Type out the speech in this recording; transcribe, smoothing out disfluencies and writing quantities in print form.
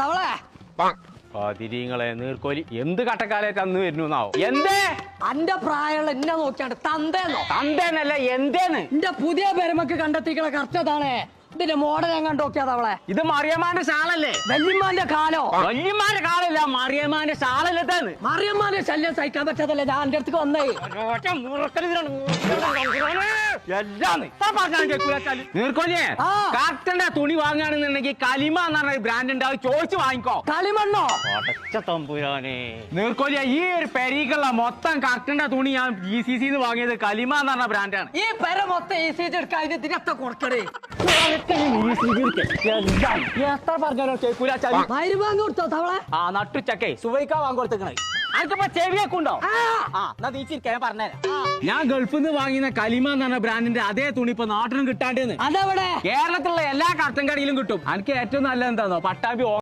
തവളെ തിരിങ്ങളെ നീർക്കോലി എന്ത് കട്ടക്കാലായിട്ട് അന്ന് വരുന്നാവോ? എന്തേ അന്റെ പ്രായമുള്ള എന്നെ നോക്കിയാണ്ട് തന്തേന്നോ? തന്തേന്നല്ല എന്തേന്ന്. എന്റെ പുതിയ പെരുമക്ക് കണ്ടെത്തിക്കണ കറച്ചതാണ്. ഇതിന്റെ മോഡൽ ഞാൻ കണ്ടോക്കിയാ തവളെ. ഇത് മറിയമ്മാന്റെ ഷാളല്ലേ? വല്യമ്മാന്റെ കാലോ? വല്യമ്മാന്റെ കാലല്ല, മറിയമ്മാന്റെ ഷാളല്ലേ. മറിയമ്മാന്റെ ശല്യം സഹിക്കാൻ പറ്റാതല്ലേ ഞാൻ എന്റെ അടുത്തേക്ക് വന്നേ. നീർക്കോലിയെ കാറ്റന്റെ തുണി വാങ്ങുകയാണെന്നുണ്ടെങ്കിൽ കലിമ എന്ന് പറഞ്ഞ ബ്രാൻഡ് ഉണ്ട്, അത് ചോദിച്ചു വാങ്ങിക്കോ. കളിമണ്ണോ? നീർക്കോലിയ ഈ ഒരു പെരീക്കുള്ള മൊത്തം കാറ്റന്റെ തുണി ഞാൻ GCC വാങ്ങിയത് കലിമ എന്ന് പറഞ്ഞ ബ്രാൻഡാണ്. ഈ പെര മൊത്തം ECG എടുക്കാൻ ഇതിനൊക്കെ കൊടുക്കണേ. എത്ര പറഞ്ഞാലോ കേൾക്കൂല. മരുവാങ്ങ് കൊടുത്തോ തവളെ? ആ നട്ടുച്ചക്കേ സുബൈക്കാ വാങ്ങിക്കൊടുത്തേ. അനക്കിപ്പോ ചെവിയൊക്കെ ഉണ്ടോ? ഞാൻ പറഞ്ഞുതരാം. ഞാൻ ഗൾഫിൽ നിന്ന് വാങ്ങിയ കലിമ എന്ന് പറഞ്ഞ ബ്രാൻഡിന്റെ അതേ തുണി ഇപ്പൊ നാട്ടിലും കിട്ടാണ്ടെന്ന്. അതെവിടെ? കേരളത്തിലുള്ള എല്ലാ കർട്ടൻ കടയിലും കിട്ടും. എനിക്ക് ഏറ്റവും നല്ല എന്താണോ, പട്ടാമ്പി